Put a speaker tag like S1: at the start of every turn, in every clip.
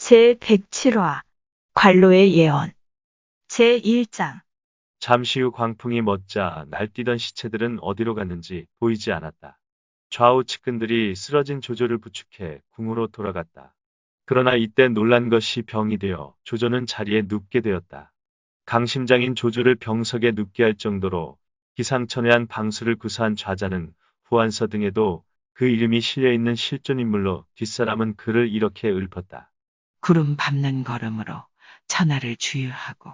S1: 제107화 관로의 예언 제1장
S2: 잠시 후 광풍이 멎자 날뛰던 시체들은 어디로 갔는지 보이지 않았다. 좌우 측근들이 쓰러진 조조를 부축해 궁으로 돌아갔다. 그러나 이때 놀란 것이 병이 되어 조조는 자리에 눕게 되었다. 강심장인 조조를 병석에 눕게 할 정도로 기상천외한 방수를 구사한 좌자는 후한서 등에도 그 이름이 실려있는 실존인물로 뒷사람은 그를 이렇게 읊었다.
S3: 구름 밟는 걸음으로 천하를 주유하고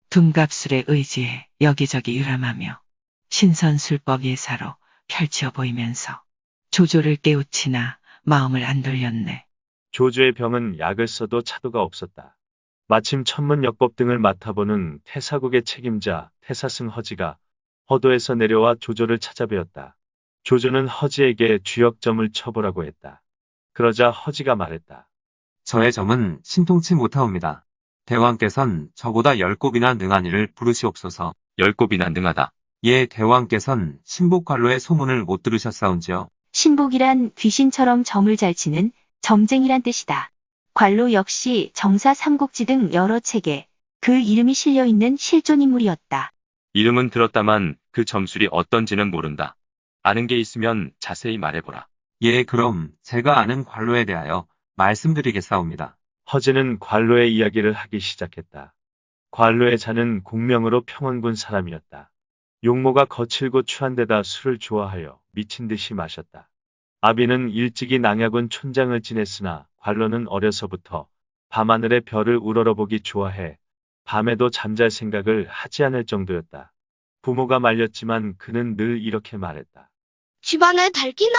S3: 둔갑술에 의지해 여기저기 유람하며 신선술법 예사로 펼쳐 보이면서 조조를 깨우치나 마음을 안 돌렸네.
S2: 조조의 병은 약을 써도 차도가 없었다. 마침 천문역법 등을 맡아보는 태사국의 책임자 태사승 허지가 허도에서 내려와 조조를 찾아뵈었다. 조조는 허지에게 주역점을 쳐보라고 했다. 그러자 허지가 말했다.
S4: 저의 점은 신통치 못하옵니다. 대왕께선 저보다 10곱이나 능한 이를 부르시옵소서. 10곱이나 능하다. 예, 대왕께선 신복관로의 소문을 못 들으셨사온지요.
S5: 신복이란 귀신처럼 점을 잘 치는 점쟁이란 뜻이다. 관로 역시 정사 삼국지 등 여러 책에 그 이름이 실려있는 실존인물이었다.
S6: 이름은 들었다만 그 점술이 어떤지는 모른다. 아는 게 있으면 자세히 말해보라.
S4: 예, 그럼 제가 아는 관로에 대하여 말씀드리겠사옵니다.
S2: 허지는 관로의 이야기를 하기 시작했다. 관로의 자는 공명으로 평원군 사람이었다. 용모가 거칠고 추한 데다 술을 좋아하여 미친 듯이 마셨다. 아비는 일찍이 낭야군 촌장을 지냈으나 관로는 어려서부터 밤하늘의 별을 우러러보기 좋아해 밤에도 잠잘 생각을 하지 않을 정도였다. 부모가 말렸지만 그는 늘 이렇게 말했다.
S7: 집안의 달기나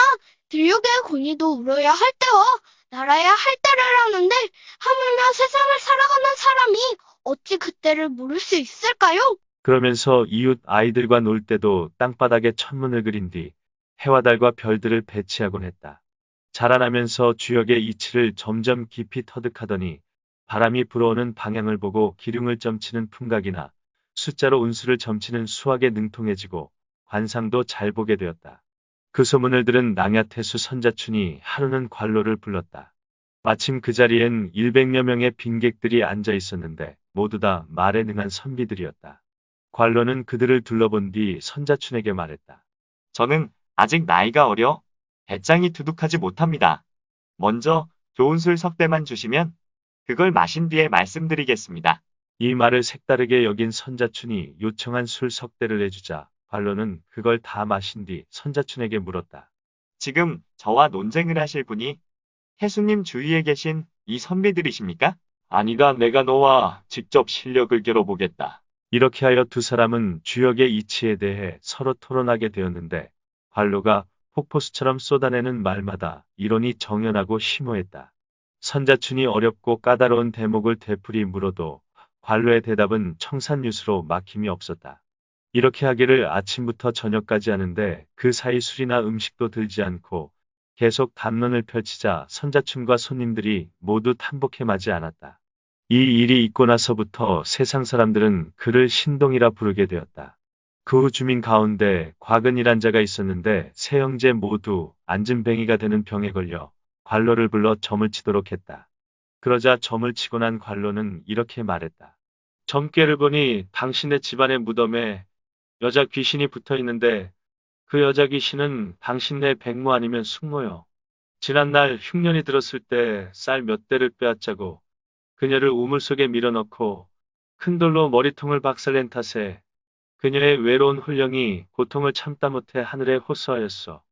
S7: 들녘의 권위도 울어야 할 때와 날아야 할 때를 아는데 하물며 세상을 살아가는 사람이 어찌 그때를 모를 수 있을까요?
S2: 그러면서 이웃 아이들과 놀 때도 땅바닥에 천문을 그린 뒤 해와 달과 별들을 배치하곤 했다. 자라나면서 주역의 이치를 점점 깊이 터득하더니 바람이 불어오는 방향을 보고 기륭을 점치는 품각이나 숫자로 운수를 점치는 수학에 능통해지고 관상도 잘 보게 되었다. 그 소문을 들은 낭야태수 선자춘이 하루는 관로를 불렀다. 마침 그 자리엔 100여 명의 빈객들이 앉아 있었는데 모두 다 말에 능한 선비들이었다. 관로는 그들을 둘러본 뒤 선자춘에게 말했다.
S8: 저는 아직 나이가 어려 배짱이 두둑하지 못합니다. 먼저 좋은 술 석대만 주시면 그걸 마신 뒤에 말씀드리겠습니다.
S2: 이 말을 색다르게 여긴 선자춘이 요청한 술 석대를 내주자 관로는 그걸 다 마신 뒤 선자춘에게 물었다.
S8: 지금 저와 논쟁을 하실 분이 해수님 주위에 계신 이 선비들이십니까? 아니다, 내가 너와 직접 실력을 겨뤄보겠다.
S2: 이렇게 하여 두 사람은 주역의 이치에 대해 서로 토론하게 되었는데 관로가 폭포수처럼 쏟아내는 말마다 이론이 정연하고 심오했다. 선자춘이 어렵고 까다로운 대목을 되풀이 물어도 관로의 대답은 청산유수로 막힘이 없었다. 이렇게 하기를 아침부터 저녁까지 하는데 그 사이 술이나 음식도 들지 않고 계속 담론을 펼치자 선자춘과 손님들이 모두 탐복해 마지 않았다. 이 일이 있고 나서부터 세상 사람들은 그를 신동이라 부르게 되었다. 그 후 주민 가운데 과근이란 자가 있었는데 세 형제 모두 앉은뱅이가 되는 병에 걸려 관로를 불러 점을 치도록 했다. 그러자 점을 치고 난 관로는 이렇게 말했다. 점괘를 보니 당신의 집안의 무덤에 여자 귀신이 붙어 있는데 그 여자 귀신은 당신네 백모 아니면 숙모요. 지난날 흉년이 들었을 때 쌀 몇 대를 빼앗자고 그녀를 우물 속에 밀어넣고 큰 돌로 머리통을 박살낸 탓에 그녀의 외로운 혼령이 고통을 참다 못해 하늘에 호소하였어.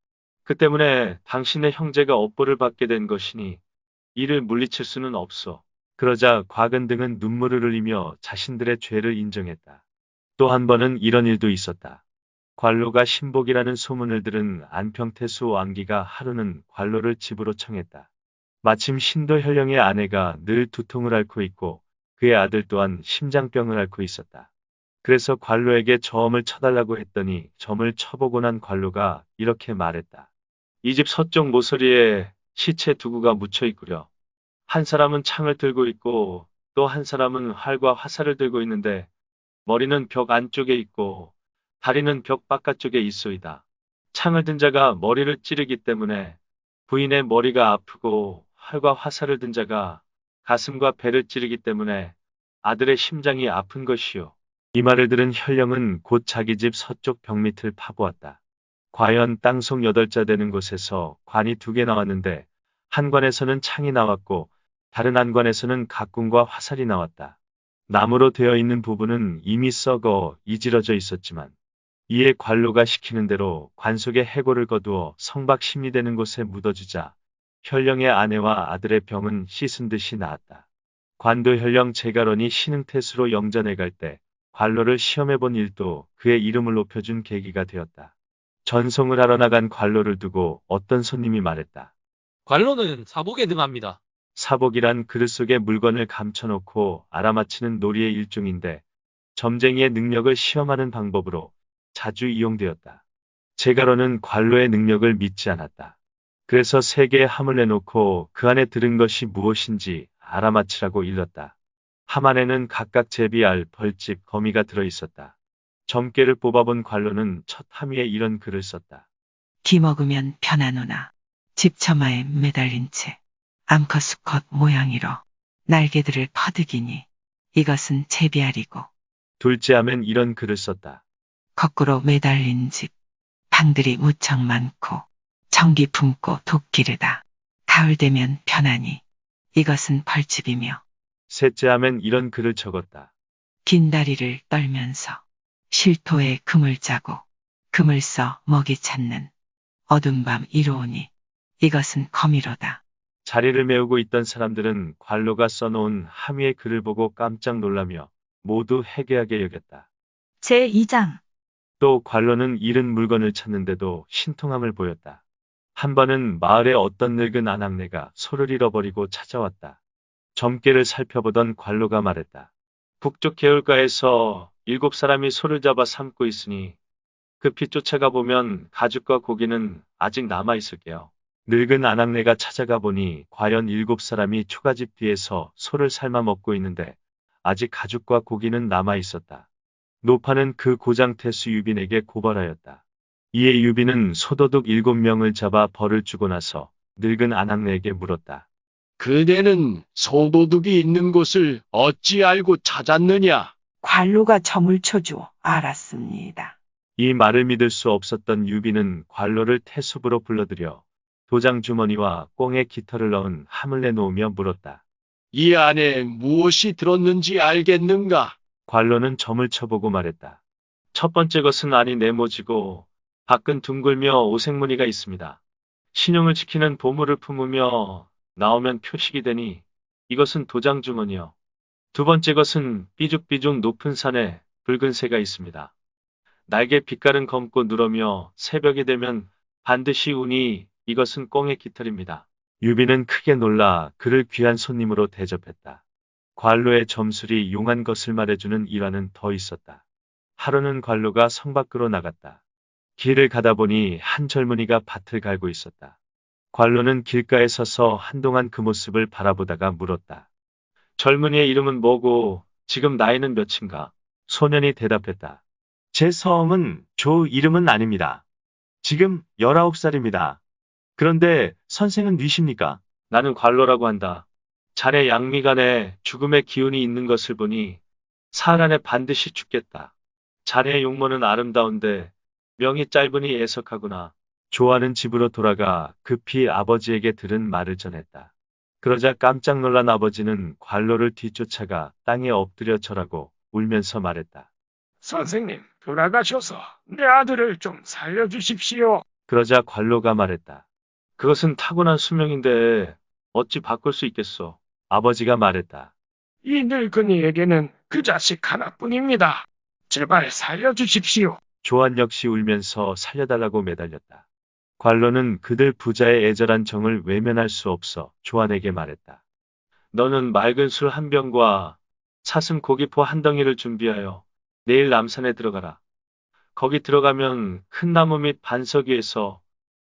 S2: 그 때문에 당신의 형제가 업보를 받게 된 것이니 이를 물리칠 수는 없어. 그러자 과근 등은 눈물을 흘리며 자신들의 죄를 인정했다. 또 한 번은 이런 일도 있었다. 관로가 신복이라는 소문을 들은 안평태수 왕기가 하루는 관로를 집으로 청했다. 마침 신도현령의 아내가 늘 두통을 앓고 있고 그의 아들 또한 심장병을 앓고 있었다. 그래서 관로에게 점을 쳐달라고 했더니 점을 쳐보고 난 관로가 이렇게 말했다. 이 집 서쪽 모서리에 시체 두 구가 묻혀 있구려. 한 사람은 창을 들고 있고 또 한 사람은 활과 화살을 들고 있는데 머리는 벽 안쪽에 있고 다리는 벽 바깥쪽에 있소이다. 창을 든 자가 머리를 찌르기 때문에 부인의 머리가 아프고 활과 화살을 든 자가 가슴과 배를 찌르기 때문에 아들의 심장이 아픈 것이요. 이 말을 들은 현령은 곧 자기 집 서쪽 벽 밑을 파보았다. 과연 땅속 8자 되는 곳에서 관이 2개 나왔는데 한 관에서는 창이 나왔고 다른 한 관에서는 각군과 화살이 나왔다. 나무로 되어 있는 부분은 이미 썩어 이질러져 있었지만 이에 관로가 시키는 대로 관 속에 해골을 거두어 성박 심리되는 곳에 묻어주자 현령의 아내와 아들의 병은 씻은 듯이 나았다. 관도 현령 제가론이 신흥태수로 영전에 갈 때 관로를 시험해본 일도 그의 이름을 높여준 계기가 되었다. 전송을 하러 나간 관로를 두고 어떤 손님이 말했다.
S9: 관로는 사복에 능합니다.
S2: 사복이란 그릇 속에 물건을 감춰놓고 알아맞히는 놀이의 일종인데 점쟁이의 능력을 시험하는 방법으로 자주 이용되었다. 제가로는 관로의 능력을 믿지 않았다. 그래서 3개의 함을 내놓고 그 안에 들은 것이 무엇인지 알아맞히라고 일렀다. 함 안에는 각각 제비알, 벌집, 거미가 들어있었다. 점괘를 뽑아본 관로는 첫 함 위에 이런 글을 썼다.
S3: 기 먹으면 편하노나 집처마에 매달린 채 암컷 수컷 모양이로 날개들을 퍼득이니 이것은 제비알이고
S2: 둘째 함엔 이런 글을 썼다.
S3: 거꾸로 매달린 집 방들이 무척 많고 정기 품고 독기르다 가을 되면 편하니 이것은 벌집이며
S2: 셋째 함엔 이런 글을 적었다.
S3: 긴 다리를 떨면서 실토에 금을 짜고 금을 써 먹이 찾는 어둠 밤 이로우니 이것은 거미로다.
S2: 자리를 메우고 있던 사람들은 관로가 써놓은 함 위의 글을 보고 깜짝 놀라며 모두 해괴하게 여겼다.
S1: 제2장
S2: 또 관로는 잃은 물건을 찾는데도 신통함을 보였다. 한 번은 마을의 어떤 늙은 아낙네가 소를 잃어버리고 찾아왔다. 점괘를 살펴보던 관로가 말했다. 북쪽 개울가에서 7사람이 소를 잡아 삶고 있으니 급히 쫓아가 보면 가죽과 고기는 아직 남아있을게요. 늙은 아낙네가 찾아가 보니 과연 7사람이 초가집 뒤에서 소를 삶아 먹고 있는데 아직 가죽과 고기는 남아있었다. 노파는 그 고장태수 유빈에게 고발하였다. 이에 유빈은 소도둑 7명을 잡아 벌을 주고 나서 늙은 아낙네에게 물었다.
S10: 그대는 소도둑이 있는 곳을 어찌 알고 찾았느냐?
S3: 관로가 점을 쳐줘 알았습니다.
S2: 이 말을 믿을 수 없었던 유빈은 관로를 태숲으로 불러들여 도장 주머니와 꽁에 깃털을 넣은 함을 내놓으며 물었다.
S10: 이 안에 무엇이 들었는지 알겠는가?
S2: 관로는 점을 쳐보고 말했다. 첫 번째 것은 안이 네모지고 밖은 둥글며 오색무늬가 있습니다. 신용을 지키는 보물을 품으며 나오면 표식이 되니 이것은 도장 주머니요. 두 번째 것은 삐죽삐죽 높은 산에 붉은 새가 있습니다. 날개 빛깔은 검고 누러며 새벽이 되면 반드시 우니 이것은 꽁의 깃털입니다. 유비는 크게 놀라 그를 귀한 손님으로 대접했다. 관로의 점술이 용한 것을 말해주는 일화는 더 있었다. 하루는 관로가 성 밖으로 나갔다. 길을 가다 보니 한 젊은이가 밭을 갈고 있었다. 관로는 길가에 서서 한동안 그 모습을 바라보다가 물었다. 젊은이의 이름은 뭐고 지금 나이는 몇인가? 소년이 대답했다. 제 성은 조 이름은 아닙니다. 지금 19살입니다. 그런데 선생은 누이십니까? 나는 관로라고 한다. 자네 양미간에 죽음의 기운이 있는 것을 보니 사흘 안에 반드시 죽겠다. 자네의 용모는 아름다운데 명이 짧으니 애석하구나. 조아는 집으로 돌아가 급히 아버지에게 들은 말을 전했다. 그러자 깜짝 놀란 아버지는 관로를 뒤쫓아가 땅에 엎드려 절하고 울면서 말했다.
S10: 선생님, 돌아가셔서 내 아들을 좀 살려주십시오.
S2: 그러자 관로가 말했다. 그것은 타고난 수명인데 어찌 바꿀 수 있겠소? 아버지가 말했다.
S10: 이 늙은이에게는 그 자식 하나뿐입니다. 제발 살려주십시오.
S2: 조안 역시 울면서 살려달라고 매달렸다. 관로는 그들 부자의 애절한 정을 외면할 수 없어 조안에게 말했다. 너는 맑은 술 한 병과 사슴 고기포 한 덩이를 준비하여 내일 남산에 들어가라. 거기 들어가면 큰 나무 밑 반석 위에서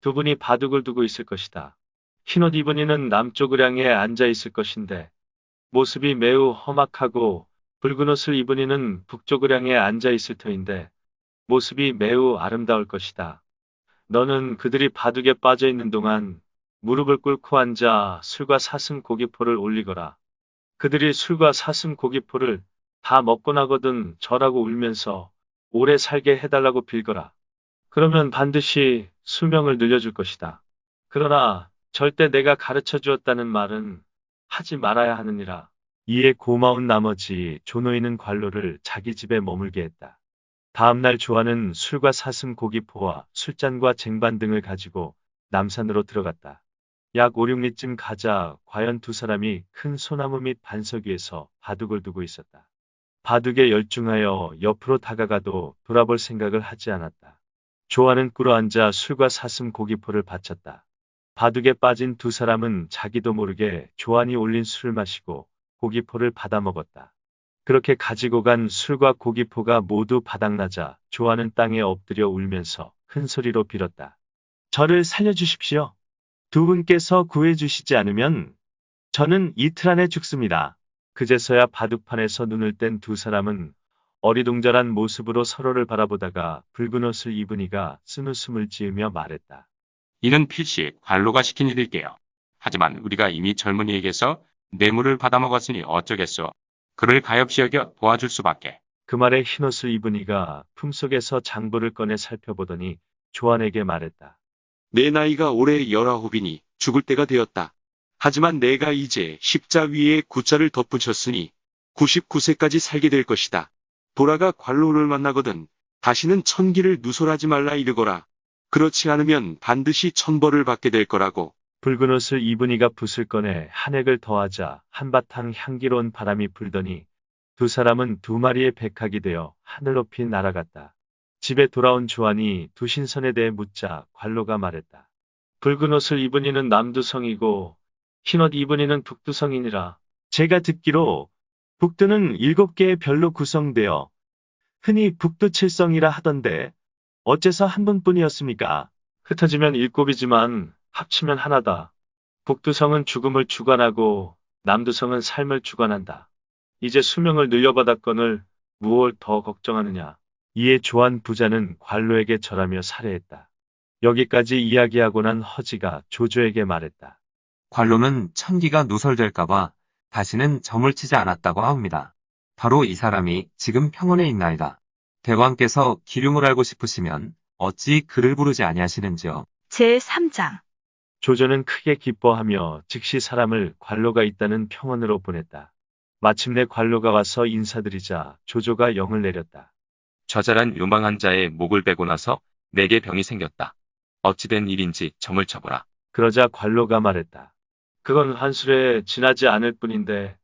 S2: 두 분이 바둑을 두고 있을 것이다. 흰옷 입은 이는 남쪽 의량에 앉아 있을 것인데 모습이 매우 험악하고 붉은 옷을 입은 이는 북쪽 의량에 앉아 있을 터인데 모습이 매우 아름다울 것이다. 너는 그들이 바둑에 빠져 있는 동안 무릎을 꿇고 앉아 술과 사슴 고기포를 올리거라. 그들이 술과 사슴 고기포를 다 먹고 나거든 저라고 울면서 오래 살게 해달라고 빌거라. 그러면 반드시 수명을 늘려줄 것이다. 그러나 절대 내가 가르쳐 주었다는 말은 하지 말아야 하느니라. 이에 고마운 나머지 조노인은 관로를 자기 집에 머물게 했다. 다음날 조아는 술과 사슴 고기포와 술잔과 쟁반 등을 가지고 남산으로 들어갔다. 약 5, 6리쯤 가자 과연 두 사람이 큰 소나무 및 반석 위에서 바둑을 두고 있었다. 바둑에 열중하여 옆으로 다가가도 돌아볼 생각을 하지 않았다. 조아는 꿇어앉아 술과 사슴 고기포를 바쳤다. 바둑에 빠진 두 사람은 자기도 모르게 조안이 올린 술을 마시고 고기포를 받아먹었다. 그렇게 가지고 간 술과 고기포가 모두 바닥나자 조아는 땅에 엎드려 울면서 큰 소리로 빌었다. 저를 살려주십시오. 두 분께서 구해주시지 않으면 저는 이틀 안에 죽습니다. 그제서야 바둑판에서 눈을 뗀 두 사람은 어리둥절한 모습으로 서로를 바라보다가 붉은 옷을 입은 이가 쓴웃음을 지으며 말했다.
S11: 이는 필시 관로가 시킨 일일게요. 하지만 우리가 이미 젊은이에게서 뇌물을 받아먹었으니 어쩌겠소. 그를 가엾이 여겨 도와줄 수밖에.
S2: 그 말에 흰옷을 입은 이가 품속에서 장부를 꺼내 살펴보더니 조안에게 말했다.
S12: 내 나이가 올해 19이니 죽을 때가 되었다. 하지만 내가 이제 십자 위에 구자를 덧붙였으니 99세까지 살게 될 것이다. 돌아가 관로를 만나거든 다시는 천기를 누설하지 말라 이르거라. 그렇지 않으면 반드시 천벌을 받게 될 거라고.
S2: 붉은 옷을 입은 이가 붓을 꺼내 한 획을 더하자 한바탕 향기로운 바람이 불더니 두 사람은 두 마리의 백학이 되어 하늘 높이 날아갔다. 집에 돌아온 조안이 두 신선에 대해 묻자 관로가 말했다. 붉은 옷을 입은 이는 남두성이고 흰옷 입은 이는 북두성이니라. 제가 듣기로 북두는 7개의 별로 구성되어 흔히 북두칠성이라 하던데 어째서 한 분뿐이었습니까? 흩어지면 7이지만 합치면 하나다. 북두성은 죽음을 주관하고 남두성은 삶을 주관한다. 이제 수명을 늘려받았거늘 무엇을 더 걱정하느냐. 이에 조안 부자는 관로에게 절하며 살해했다. 여기까지 이야기하고 난 허지가 조조에게 말했다.
S4: 관로는 천기가 누설될까봐 다시는 점을 치지 않았다고 합니다. 바로 이 사람이 지금 평원에 있나이다. 대왕께서 기륭을 알고 싶으시면 어찌 그를 부르지 아니하시는지요.
S1: 제3장
S2: 조조는 크게 기뻐하며 즉시 사람을 관로가 있다는 평원으로 보냈다. 마침내 관로가 와서 인사드리자 조조가 영을 내렸다.
S6: 저자란 요망한 자의 목을 베고 나서 내게 병이 생겼다. 어찌된 일인지 점을 쳐보라.
S2: 그러자 관로가 말했다. 그건 환술에 지나지 않을 뿐인데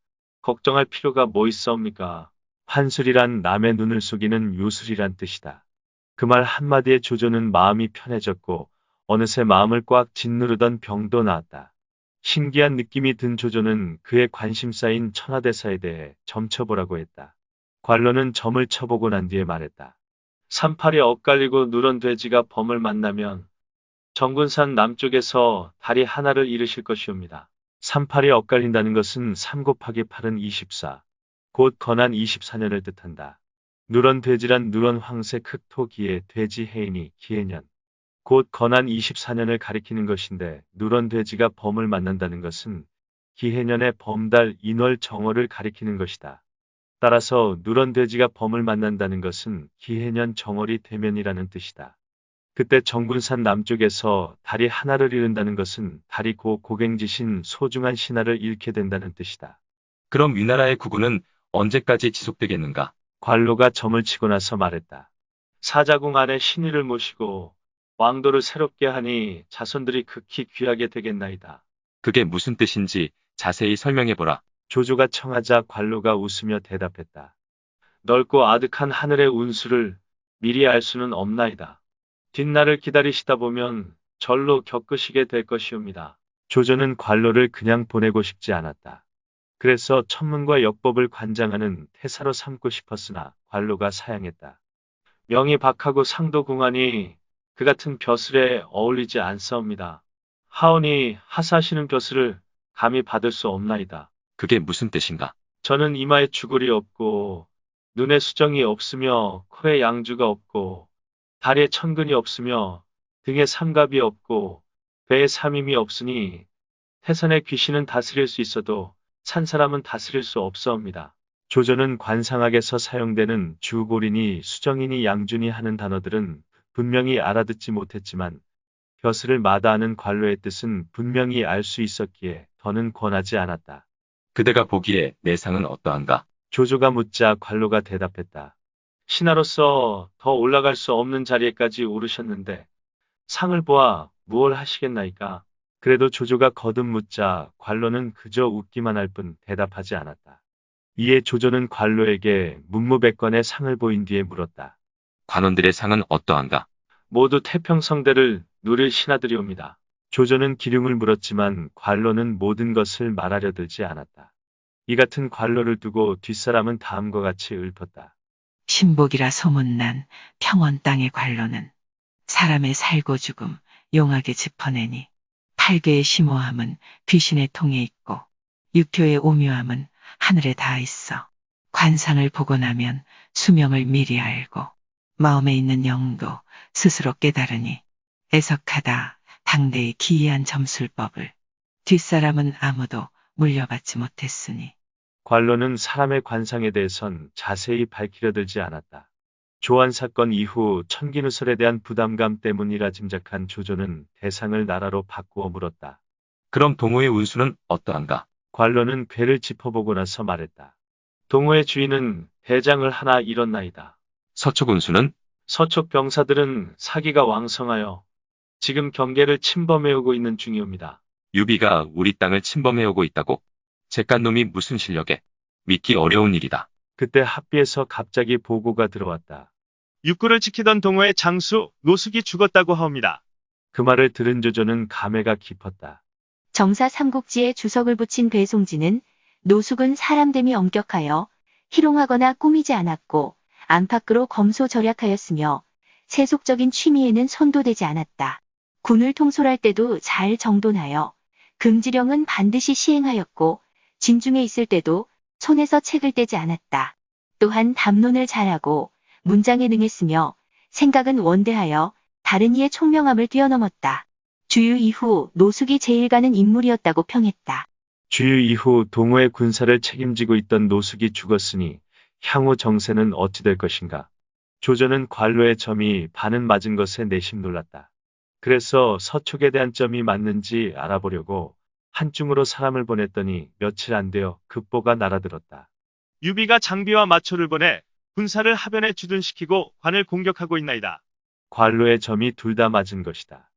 S2: 걱정할 필요가 뭐 있사옵니까? 환술이란 남의 눈을 속이는 요술이란 뜻이다. 그 말 한마디에 조조는 마음이 편해졌고 어느새 마음을 꽉 짓누르던 병도 나았다. 신기한 느낌이 든 조조는 그의 관심사인 천하대사에 대해 점쳐보라고 했다. 관로는 점을 쳐보고 난 뒤에 말했다. 산팔이 엇갈리고 누런 돼지가 범을 만나면 정군산 남쪽에서 다리 하나를 잃으실 것이옵니다. 산팔이 엇갈린다는 것은 3 곱하기 8은 24, 곧 건한 24년을 뜻한다. 누런 돼지란 누런 황색 흑토기의 돼지 해인이 기해년, 곧 건한 24년을 가리키는 것인데 누런 돼지가 범을 만난다는 것은 기해년의 범달 인월 정월을 가리키는 것이다. 따라서 누런 돼지가 범을 만난다는 것은 기해년 정월이 되면이라는 뜻이다. 그때 정군산 남쪽에서 다리 하나를 잃는다는 것은 다리 고갱지신 소중한 신하를 잃게 된다는 뜻이다.
S6: 그럼 위나라의 구구는 언제까지 지속되겠는가?
S2: 관로가 점을 치고 나서 말했다. 사자궁 안에 신의를 모시고 왕도를 새롭게 하니 자손들이 극히 귀하게 되겠나이다.
S6: 그게 무슨 뜻인지 자세히 설명해보라.
S2: 조조가 청하자 관로가 웃으며 대답했다. 넓고 아득한 하늘의 운수를 미리 알 수는 없나이다. 뒷날을 기다리시다 보면 절로 겪으시게 될 것이옵니다. 조조는 관로를 그냥 보내고 싶지 않았다. 그래서 천문과 역법을 관장하는 태사로 삼고 싶었으나 관로가 사양했다. 명이 박하고 상도 궁하니 그 같은 벼슬에 어울리지 않사옵니다. 하오니 하사하시는 벼슬을 감히 받을 수 없나이다.
S6: 그게 무슨 뜻인가?
S2: 저는 이마에 주골이 없고 눈에 수정이 없으며 코에 양주가 없고 다리에 천근이 없으며 등에 삼갑이 없고 배에 삼임이 없으니 태산의 귀신은 다스릴 수 있어도 산 사람은 다스릴 수 없사옵니다. 조조는 관상학에서 사용되는 주고리니 수정이니 양준이 하는 단어들은 분명히 알아듣지 못했지만 벼슬을 마다하는 관로의 뜻은 분명히 알 수 있었기에 더는 권하지 않았다.
S6: 그대가 보기에 내 상은 어떠한가?
S2: 조조가 묻자 관로가 대답했다. 신하로서 더 올라갈 수 없는 자리에까지 오르셨는데 상을 보아 무얼 하시겠나이까? 그래도 조조가 거듭 묻자 관로는 그저 웃기만 할 뿐 대답하지 않았다. 이에 조조는 관로에게 문무백관의 상을 보인 뒤에 물었다.
S6: 관원들의 상은 어떠한가?
S2: 모두 태평성대를 누릴 신하들이옵니다. 조조는 기륭을 물었지만 관로는 모든 것을 말하려 들지 않았다. 이 같은 관로를 두고 뒷사람은 다음과 같이 읊었다.
S3: 신복이라 소문난 평원 땅의 관로는 사람의 살고 죽음 용하게 짚어내니 팔계의 심오함은 귀신의 통에 있고 육교의 오묘함은 하늘에 닿아 있어 관상을 보고 나면 수명을 미리 알고 마음에 있는 영도 스스로 깨달으니 애석하다 당대의 기이한 점술법을 뒷사람은 아무도 물려받지 못했으니
S2: 관로는 사람의 관상에 대해선 자세히 밝히려 들지 않았다. 조안 사건 이후 천기누설에 대한 부담감 때문이라 짐작한 조조는 대상을 나라로 바꾸어 물었다.
S6: 그럼 동호의 운수는 어떠한가?
S2: 관로는 괴를 짚어보고 나서 말했다. 동호의 주인은 대장을 하나 잃었나이다.
S6: 서촉 운수는?
S2: 서촉 병사들은 사기가 왕성하여 지금 경계를 침범해오고 있는 중이옵니다.
S6: 유비가 우리 땅을 침범해오고 있다고? 잿간놈이 무슨 실력에? 믿기 어려운 일이다.
S2: 그때 합비에서 갑자기 보고가 들어왔다.
S13: 육구를 지키던 동호의 장수 노숙이 죽었다고 하옵니다.
S2: 그 말을 들은 조조는 감회가 깊었다.
S5: 정사 삼국지에 주석을 붙인 배송지는 노숙은 사람됨이 엄격하여 희롱하거나 꾸미지 않았고 안팎으로 검소절약하였으며 세속적인 취미에는 손도 대지 않았다. 군을 통솔할 때도 잘 정돈하여 금지령은 반드시 시행하였고 진중에 있을 때도 손에서 책을 떼지 않았다. 또한 담론을 잘하고 문장에 능했으며 생각은 원대하여 다른 이의 총명함을 뛰어넘었다. 주유 이후 노숙이 제일 가는 인물이었다고 평했다.
S2: 주유 이후 동호의 군사를 책임지고 있던 노숙이 죽었으니 향후 정세는 어찌 될 것인가. 조조는 관로의 점이 반은 맞은 것에 내심 놀랐다. 그래서 서촉에 대한 점이 맞는지 알아보려고 한중으로 사람을 보냈더니 며칠 안 되어 급보가 날아들었다.
S13: 유비가 장비와 마초를 보내 군사를 하변에 주둔시키고 관을 공격하고 있나이다.
S2: 관로의 점이 둘 다 맞은 것이다.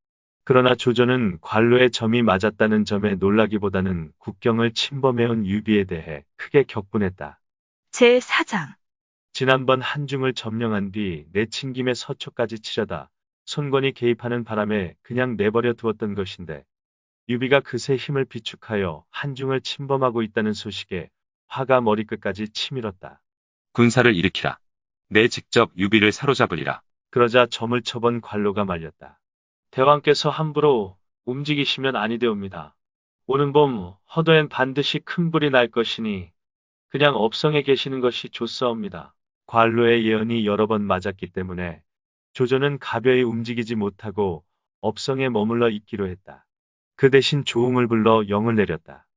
S2: 그러나 조조는 관로의 점이 맞았다는 점에 놀라기보다는 국경을 침범해온 유비에 대해 크게 격분했다.
S1: 제4장
S2: 지난번 한중을 점령한 뒤 내친김에 서초까지 치려다 손권이 개입하는 바람에 그냥 내버려 두었던 것인데 유비가 그새 힘을 비축하여 한중을 침범하고 있다는 소식에 화가 머리끝까지 치밀었다.
S6: 군사를 일으키라. 내 직접 유비를 사로잡으리라.
S2: 그러자 점을 쳐본 관로가 말렸다. 대왕께서 함부로 움직이시면 아니되옵니다. 오는 봄 허도엔 반드시 큰 불이 날 것이니 그냥 업성에 계시는 것이 좋사옵니다. 관로의 예언이 여러 번 맞았기 때문에 조조는 가벼이 움직이지 못하고 업성에 머물러 있기로 했다. 그 대신 조웅을 불러 영을 내렸다.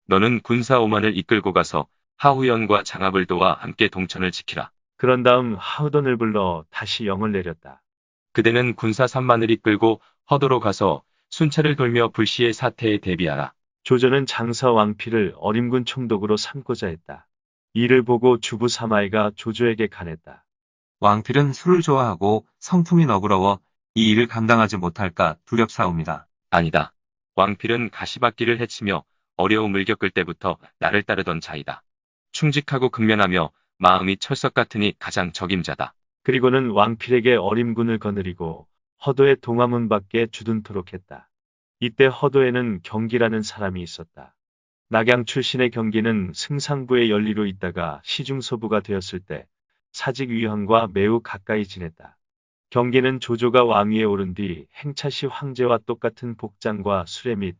S6: 너는 군사 5만을 이끌고 가서 하후연과 장합을 도와 함께 동천을 지키라.
S2: 그런 다음 하우돈을 불러 다시 영을 내렸다.
S6: 그대는 군사 3만을 이끌고 허도로 가서 순찰을 돌며 불시의 사태에 대비하라.
S2: 조조는 장사 왕피를 어림군 총독으로 삼고자 했다. 이를 보고 주부 사마이가 조조에게 간했다.
S4: 왕필은 술을 좋아하고 성품이 너그러워 이 일을 감당하지 못할까 두렵사옵니다.
S6: 아니다. 왕필은 가시밭길을 헤치며 어려움을 겪을 때부터 나를 따르던 자이다. 충직하고 근면하며 마음이 철석 같으니 가장 적임자다.
S2: 그리고는 왕필에게 어림군을 거느리고 허도의 동화문 밖에 주둔토록 했다. 이때 허도에는 경기라는 사람이 있었다. 낙양 출신의 경기는 승상부의 연리로 있다가 시중서부가 되었을 때 사직 위황과 매우 가까이 지냈다. 경기는 조조가 왕위에 오른 뒤 행차시 황제와 똑같은 복장과 수레 및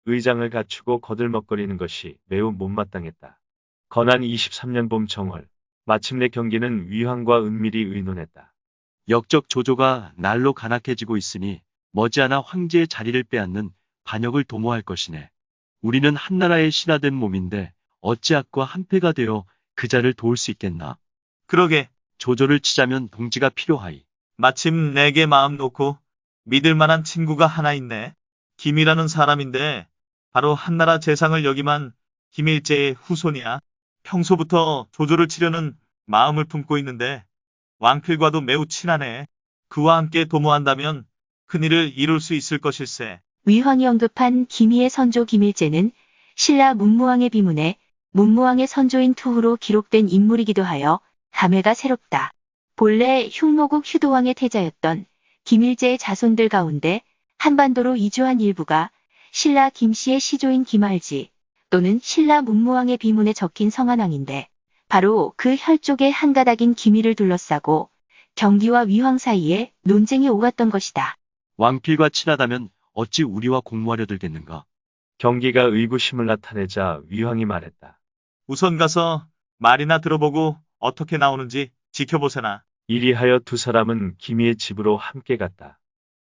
S2: 의장을 갖추고 거들먹거리는 것이 매우 못마땅했다. 건한 23년 봄 정월, 마침내 경기는 위황과 은밀히 의논했다.
S14: 역적 조조가 날로 간악해지고 있으니 머지않아 황제의 자리를 빼앗는 반역을 도모할 것이네. 우리는 한나라의 신하된 몸인데 어찌 악과 한패가 되어 그자를 도울 수 있겠나.
S13: 그러게,
S14: 조조를 치자면 동지가 필요하이.
S13: 마침 내게 마음 놓고 믿을 만한 친구가 하나 있네. 김이라는 사람인데 바로 한나라 재상을 역임한 김일제의 후손이야. 평소부터 조조를 치려는 마음을 품고 있는데 왕필과도 매우 친하네. 그와 함께 도모한다면 큰일을 이룰 수 있을 것일세.
S5: 위헌이 언급한 김희의 선조 김일제는 신라 문무왕의 비문에 문무왕의 선조인 투후로 기록된 인물이기도 하여 감회가 새롭다. 본래 흉노국 휴도왕의 태자였던 김일제의 자손들 가운데 한반도로 이주한 일부가 신라 김씨의 시조인 김알지 또는 신라 문무왕의 비문에 적힌 성한왕인데 바로 그 혈족의 한 가닥인 김희를 둘러싸고 경기와 위황 사이에 논쟁이 오갔던 것이다.
S14: 왕필과 친하다면 어찌 우리와 공모하려 들겠는가.
S2: 경기가 의구심을 나타내자 위황이 말했다.
S13: 우선 가서 말이나 들어보고 어떻게 나오는지 지켜보세나.
S2: 이리하여 두 사람은 기미의 집으로 함께 갔다.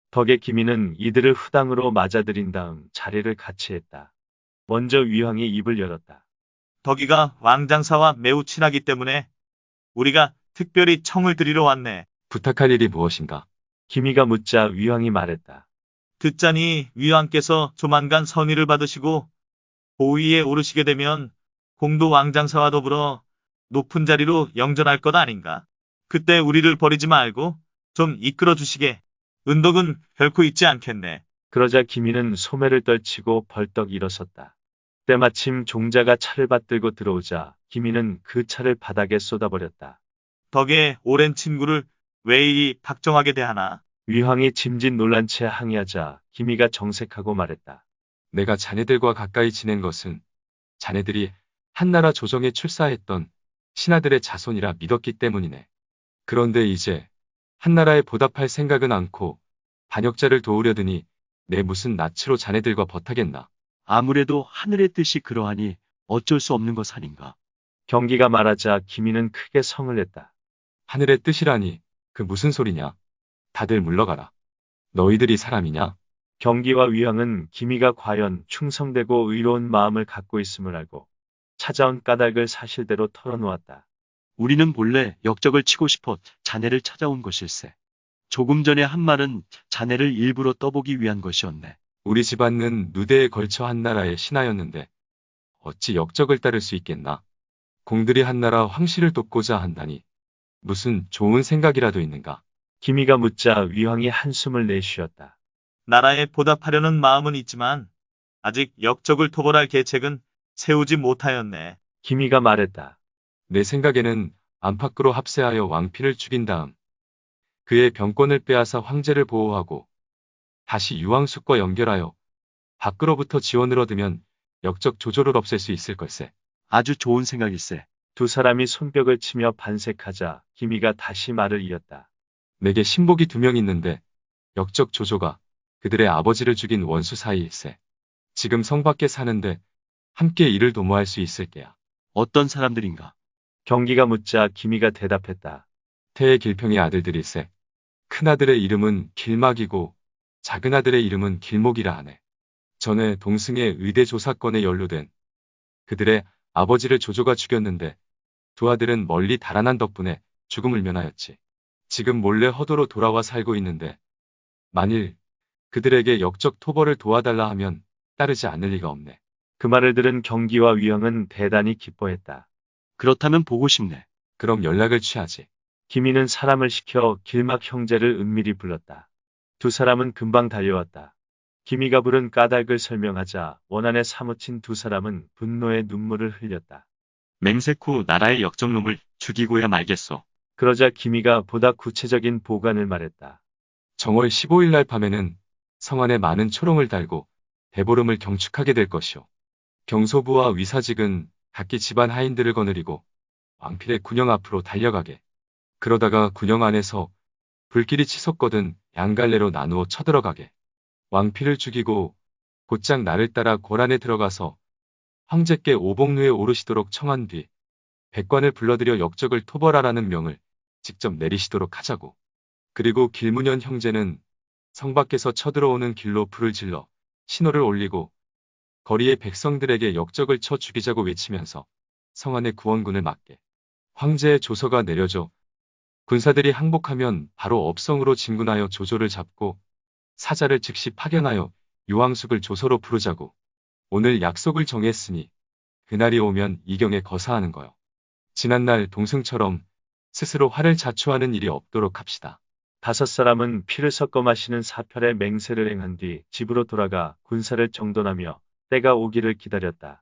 S2: 덕에 기미는 이들을 후당으로 맞아들인 다음 자리를 같이 했다. 먼저 위황이 입을 열었다.
S13: 덕이가 왕장사와 매우 친하기 때문에 우리가 특별히 청을 드리러 왔네.
S6: 부탁할 일이 무엇인가?
S2: 기미가 묻자 위황이 말했다.
S13: 듣자니 위왕께서 조만간 선의를 받으시고 고위에 오르시게 되면 공도 왕장사와 더불어 높은 자리로 영전할 것 아닌가. 그때 우리를 버리지 말고 좀 이끌어 주시게. 은덕은 결코 잊지 않겠네.
S2: 그러자 기미는 소매를 떨치고 벌떡 일어섰다. 때마침 종자가 차를 받들고 들어오자 기미는 그 차를 바닥에 쏟아버렸다.
S13: 덕에 오랜 친구를 왜 이리 박정하게 대하나.
S2: 위황이 짐짓 놀란 채 항의하자 기미가 정색하고 말했다.
S6: 내가 자네들과 가까이 지낸 것은 자네들이 한나라 조정에 출사했던 신하들의 자손이라 믿었기 때문이네. 그런데 이제 한나라에 보답할 생각은 않고 반역자를 도우려드니 내 무슨 낯으로 자네들과 버타겠나.
S14: 아무래도 하늘의 뜻이 그러하니 어쩔 수 없는 것 아닌가.
S2: 경기가 말하자 기미는 크게 성을 냈다.
S6: 하늘의 뜻이라니 그 무슨 소리냐. 다들 물러가라. 너희들이 사람이냐?
S2: 경기와 위황은 기미가 과연 충성되고 의로운 마음을 갖고 있음을 알고 찾아온 까닭을 사실대로 털어놓았다.
S14: 우리는 본래 역적을 치고 싶어 자네를 찾아온 것일세. 조금 전에 한 말은 자네를 일부러 떠보기 위한 것이었네.
S6: 우리 집안은 누대에 걸쳐 한나라의 신하였는데 어찌 역적을 따를 수 있겠나? 공들이 한나라 황실을 돕고자 한다니 무슨 좋은 생각이라도 있는가?
S2: 기미가 묻자 위황이 한숨을 내쉬었다.
S13: 나라에 보답하려는 마음은 있지만 아직 역적을 토벌할 계책은 세우지 못하였네.
S2: 기미가 말했다.
S6: 내 생각에는 안팎으로 합세하여 왕필을 죽인 다음 그의 병권을 빼앗아 황제를 보호하고 다시 유황숙과 연결하여 밖으로부터 지원을 얻으면 역적 조조를 없앨 수 있을 걸세.
S14: 아주 좋은 생각일세.
S2: 두 사람이 손뼉을 치며 반색하자 기미가 다시 말을 이었다.
S6: 내게 신복이 2명 있는데 역적 조조가 그들의 아버지를 죽인 원수 사이일세. 지금 성 밖에 사는데 함께 이를 도모할 수 있을 게야.
S14: 어떤 사람들인가?
S2: 경기가 묻자 기미가 대답했다.
S6: 태의 길평의 아들들일세. 큰아들의 이름은 길막이고 작은아들의 이름은 길목이라 하네. 전에 동승의 의대 조사건에 연루된 그들의 아버지를 조조가 죽였는데 두 아들은 멀리 달아난 덕분에 죽음을 면하였지. 지금 몰래 허도로 돌아와 살고 있는데 만일 그들에게 역적 토벌을 도와달라 하면 따르지 않을 리가 없네.
S2: 그 말을 들은 경기와 위황은 대단히 기뻐했다.
S14: 그렇다면 보고 싶네.
S6: 그럼 연락을 취하지.
S2: 기미는 사람을 시켜 길막 형제를 은밀히 불렀다. 두 사람은 금방 달려왔다. 기미가 부른 까닭을 설명하자 원한에 사무친 두 사람은 분노의 눈물을 흘렸다.
S11: 맹색 후 나라의 역적놈을 죽이고야 말겠소.
S2: 그러자 기미가 보다 구체적인 보관을 말했다.
S6: 정월 15일 날 밤에는 성안에 많은 초롱을 달고 대보름을 경축하게 될 것이오. 경소부와 위사직은 각기 집안 하인들을 거느리고 왕필의 군영 앞으로 달려가게. 그러다가 군영 안에서 불길이 치솟거든 양갈래로 나누어 쳐들어가게. 왕필을 죽이고 곧장 나를 따라 고란에 들어가서 황제께 오복루에 오르시도록 청한 뒤 백관을 불러들여 역적을 토벌하라는 명을 직접 내리시도록 하자고. 그리고 길문현 형제는 성 밖에서 쳐들어오는 길로 불을 질러 신호를 올리고 거리의 백성들에게 역적을 쳐 죽이자고 외치면서 성안의 구원군을 막게 황제의 조서가 내려져 군사들이 항복하면 바로 업성으로 진군하여 조조를 잡고 사자를 즉시 파견하여 유황숙을 조서로 부르자고 오늘 약속을 정했으니 그날이 오면 이경에 거사하는 거요. 지난날 동승처럼 스스로 화를 자초하는 일이 없도록 합시다.
S2: 5사람은 피를 섞어 마시는 사편의 맹세를 행한 뒤 집으로 돌아가 군사를 정돈하며 때가 오기를 기다렸다.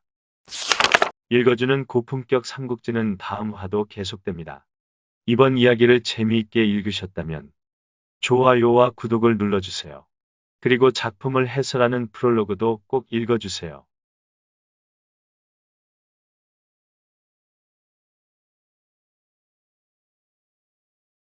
S2: 읽어주는 고품격 삼국지는 다음 화도 계속됩니다. 이번 이야기를 재미있게 읽으셨다면 좋아요와 구독을 눌러주세요. 그리고 작품을 해설하는 프롤로그도 꼭 읽어주세요.